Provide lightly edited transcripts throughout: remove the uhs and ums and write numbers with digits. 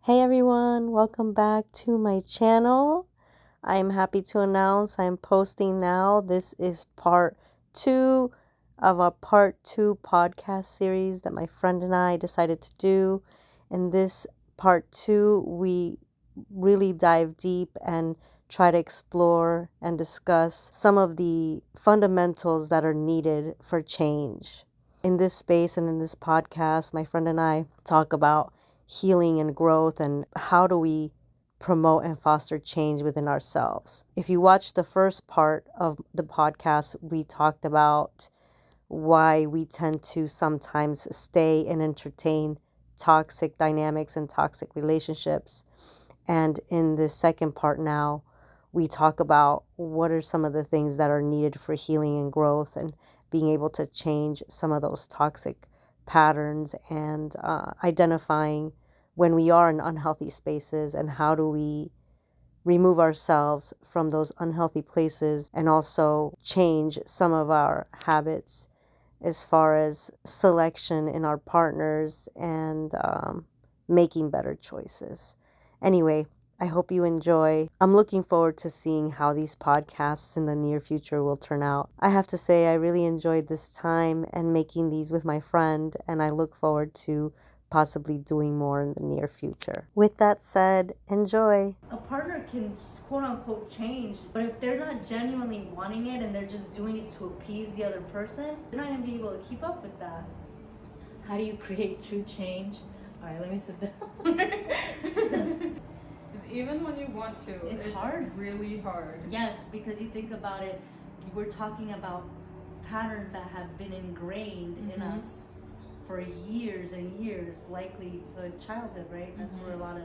Hey everyone, welcome back to my channel. I am happy to announce I'm posting now. This is part 2 of a part 2 podcast series that my friend and I decided to do. In this part 2, we really dive deep and try to explore and discuss some of the fundamentals that are needed for change. In this space and in this podcast, my friend and I talk about healing and growth and how do we promote and foster change within ourselves. If you watch the first part of the podcast, we talked about why we tend to sometimes stay and entertain toxic dynamics and toxic relationships. And in this second part now, we talk about what are some of the things that are needed for healing and growth and being able to change some of those toxic patterns and identifying when we are in unhealthy spaces and how do we remove ourselves from those unhealthy places and also change some of our habits as far as selection in our partners and making better choices. Anyway, I hope you enjoy. I'm looking forward to seeing how these podcasts in the near future will turn out. I have to say, I really enjoyed this time and making these with my friend, and I look forward to possibly doing more in the near future. With that said, enjoy. A partner can quote unquote change, but if they're not genuinely wanting it and they're just doing it to appease the other person, they're not going to be able to keep up with that. How do you create true change? All right, let me sit down. Even when you want to, it's hard. Really hard. Yes, because you think about it, we're talking about patterns that have been ingrained in us for years and years, likely childhood, right? That's where a lot of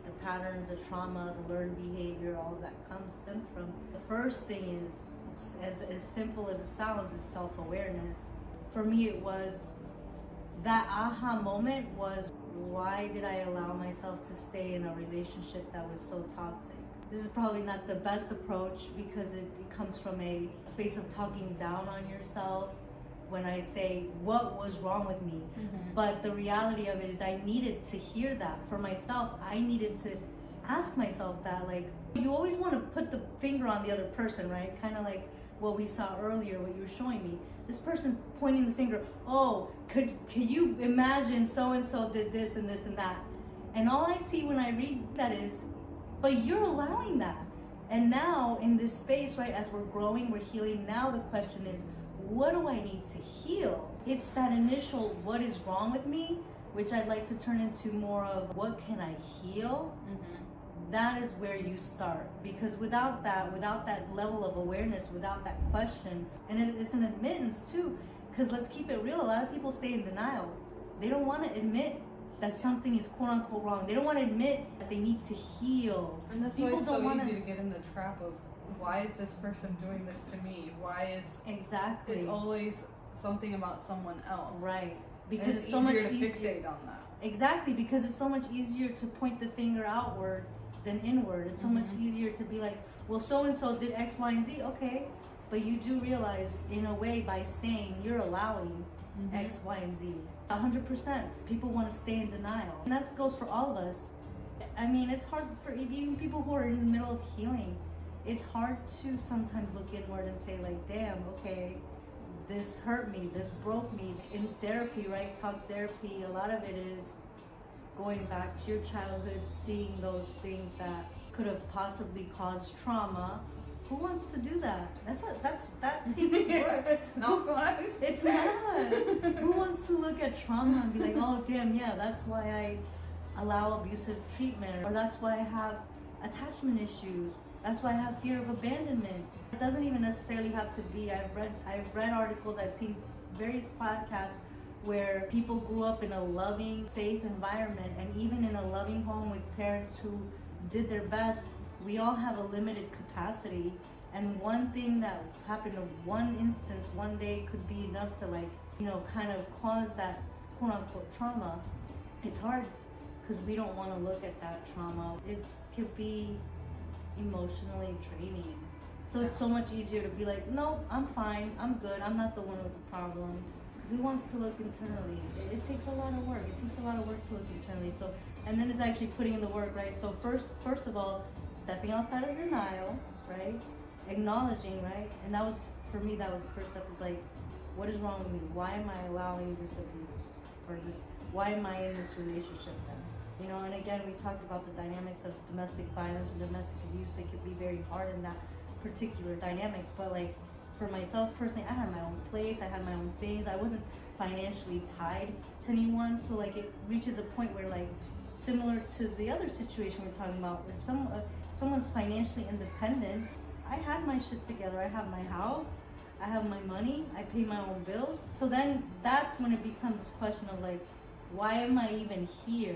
the patterns, the trauma, the learned behavior, all of that stems from. The first thing is, as simple as it sounds, is self-awareness. For me, it was that aha moment was, why did I allow myself to stay in a relationship that was so toxic? This is probably not the best approach because it comes from a space of talking down on yourself when I say what was wrong with me. But the reality of it is I needed to hear that for myself. I needed to ask myself that, like, you always want to put the finger on the other person, right? Kind of like what we saw earlier, what you were showing me. This person's pointing the finger, oh, can you imagine so-and-so did this and this and that? And all I see when I read that is, but you're allowing that. And now in this space, right, as we're growing, we're healing, now the question is, what do I need to heal? It's that initial, what is wrong with me, which I'd like to turn into more of, what can I heal? That is where you start, because without that level of awareness, without that question, and it's an admittance too, because let's keep it real, a lot of people stay in denial. They don't want to admit that something is quote unquote wrong. They don't want to admit that they need to heal. And that's why it's so easy to get in the trap of, why is this person doing this to me? Why is exactly? It's always something about someone else, right? Because it's so much easier to easier fixate on that. Exactly, because it's so much easier to point the finger outward than inward. It's so much easier to be like, well, so-and-so did X, Y, and Z, okay. But you do realize, in a way, by staying, you're allowing X, Y, and Z. 100%. People want to stay in denial. And that goes for all of us. I mean, it's hard for even people who are in the middle of healing. It's hard to sometimes look inward and say, like, damn, okay, this hurt me, this broke me. In therapy, right, talk therapy, a lot of it is going back to your childhood, seeing those things that could have possibly caused trauma. Who wants to do that? That takes work. It's not fun. It's not. Who wants to look at trauma and be like, oh damn, yeah, that's why I allow abusive treatment, or that's why I have attachment issues, that's why I have fear of abandonment. It doesn't even necessarily have to be. I've read articles, I've seen various podcasts where people grew up in a loving, safe environment, and even in a loving home with parents who did their best. We all have a limited capacity, and one thing that happened in one instance one day could be enough to, like, you know, kind of cause that quote unquote trauma. It's hard because we don't want to look at that trauma. It could be emotionally draining. So it's so much easier to be like, no, I'm fine, I'm good, I'm not the one with the problem. who wants to look internally? It takes a lot of work. It takes a lot of work to look internally. So, and then it's actually putting in the work, right? So first of all, stepping outside of denial, right? Acknowledging, right? And that was, for me, that was the first step, is like, what is wrong with me? Why am I allowing this abuse? Or this, why am I in this relationship then? You know, and again, we talked about the dynamics of domestic violence and domestic abuse. It could be very hard in that particular dynamic, but like, for myself personally, I had my own place, I had my own things, I wasn't financially tied to anyone, so like it reaches a point where, like, similar to the other situation we're talking about, if someone's financially independent, I had my shit together, I have my house, I have my money, I pay my own bills, so then that's when it becomes this question of like, why am I even here?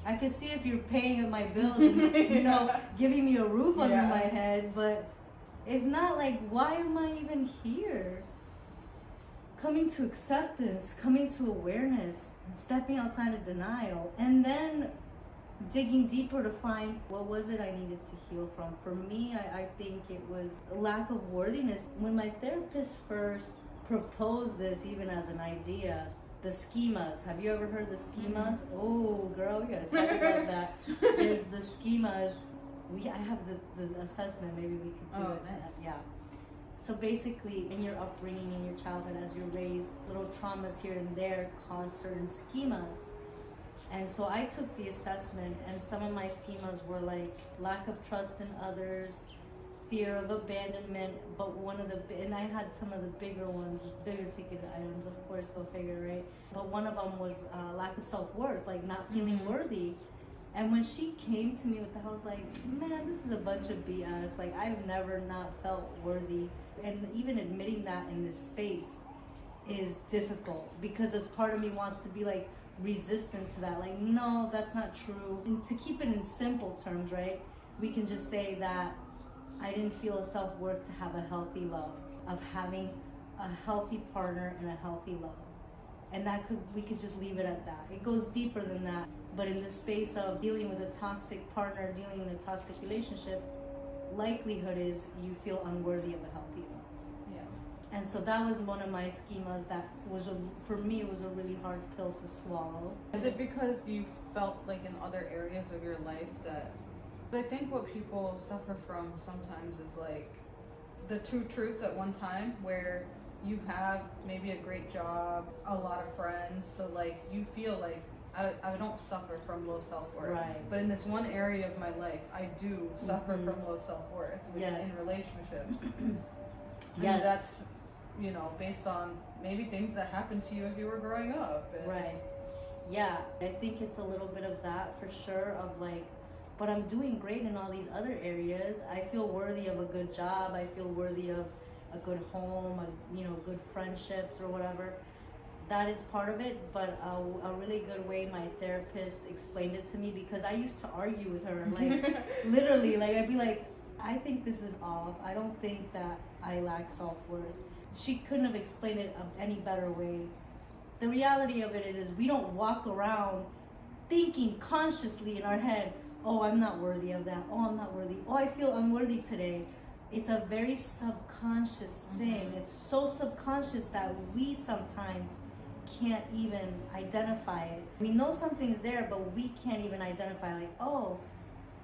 I can see if you're paying my bills and, you know, giving me a roof under my head, but if not, like, why am I even here? Coming to acceptance, coming to awareness, stepping outside of denial, and then digging deeper to find what was it I needed to heal from. For me, I think it was a lack of worthiness. When my therapist first proposed this, even as an idea, the schemas. Have you ever heard the schemas? Oh, girl, we gotta talk about that. There's the schemas. I have the assessment. Maybe we could do it. Nice. Yeah. So basically, in your upbringing, in your childhood, as you're raised, little traumas here and there cause certain schemas. And so I took the assessment, and some of my schemas were like lack of trust in others, fear of abandonment, but and I had some of the bigger ones, bigger ticket items, of course, go figure, right? But one of them was lack of self-worth, like not feeling worthy. And when she came to me with that, I was like, man, this is a bunch of BS. Like, I've never not felt worthy. And even admitting that in this space is difficult, because as part of me wants to be like resistant to that. Like, no, that's not true. And to keep it in simple terms, right? We can just say that I didn't feel a self-worth to have a healthy love, of having a healthy partner and a healthy love. And we could just leave it at that. It goes deeper than that. But in the space of dealing with a toxic partner, dealing in a toxic relationship, likelihood is you feel unworthy of a healthy love. Yeah. And so that was one of my schemas that for me, it was a really hard pill to swallow. Is it because you felt like in other areas of your life that, I think what people suffer from sometimes is like the two truths at one time, where you have maybe a great job, a lot of friends, so like you feel like I don't suffer from low self-worth. Right. But in this one area of my life, I do suffer from low self-worth, which is in relationships. Yes. And that's, you know, based on maybe things that happened to you as you were growing up. Right. Yeah, I think it's a little bit of that for sure, of like, but I'm doing great in all these other areas. I feel worthy of a good job. I feel worthy of a good home, good friendships or whatever. That is part of it, but a really good way my therapist explained it to me, because I used to argue with her, like literally, like I'd be like, I think this is off. I don't think that I lack self-worth. She couldn't have explained it any better way. The reality of it is we don't walk around thinking consciously in our head, oh, I'm not worthy of that. Oh, I'm not worthy. Oh, I feel unworthy today. It's a very subconscious thing. It's so subconscious that we sometimes can't even identify it. We know something's there, but we can't even identify, like, oh,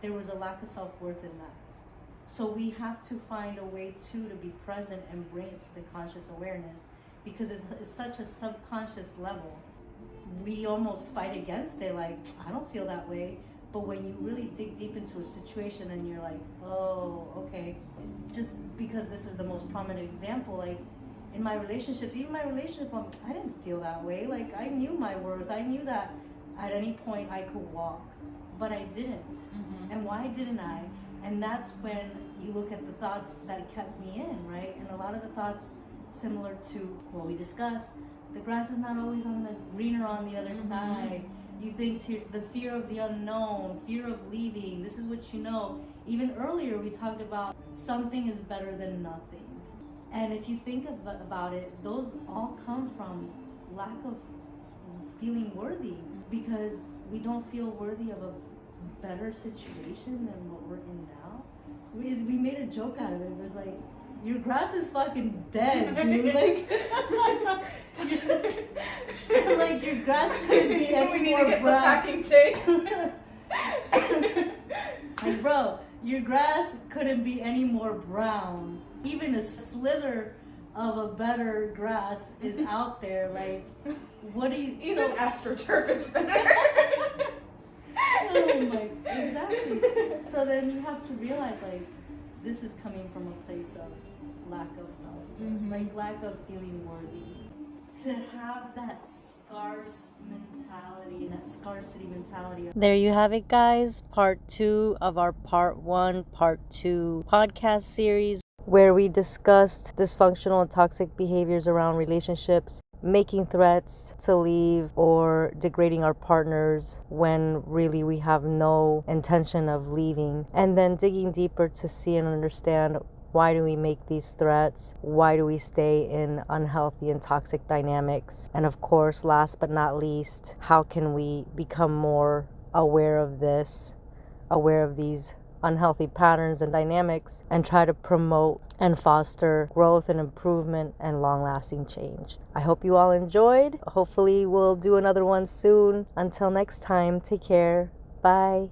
there was a lack of self-worth in that. So we have to find a way to be present and bring it to the conscious awareness, because it's such a subconscious level. We almost fight against it, like, I don't feel that way. But when you really dig deep into a situation, and you're like, oh, okay. Just because this is the most prominent example, like in my relationships, even my relationship, I didn't feel that way. Like, I knew my worth. I knew that at any point I could walk, but I didn't. And why didn't I? And that's when you look at the thoughts that kept me in, right? And a lot of the thoughts similar to what we discussed, the grass is not always greener on the other side. You think the fear of the unknown, fear of leaving, this is what you know. Even earlier we talked about something is better than nothing. And if you think about it, those all come from lack of feeling worthy, because we don't feel worthy of a better situation than what we're in now. We made a joke out of it. It was like, your grass is fucking dead, dude. Like, like your grass couldn't be any We need more to get brown. the packing tape. Like, bro, your grass couldn't be any more brown. Even a slither of a better grass is out there. Like, what do you? Even AstroTurf is better. Oh my, exactly. So then you have to realize, like, this is coming from a place of lack of self, like lack of feeling worthy. To have that scarcity mentality. There you have it, guys. Part 2 of our part 1, part 2 podcast series, where we discussed dysfunctional and toxic behaviors around relationships, making threats to leave, or degrading our partners when really we have no intention of leaving, and then digging deeper to see and understand, why do we make these threats? Why do we stay in unhealthy and toxic dynamics? And of course, last but not least, how can we become more aware of this, aware of these unhealthy patterns and dynamics, and try to promote and foster growth and improvement and long-lasting change. I hope you all enjoyed. Hopefully we'll do another one soon. Until next time, take care. Bye.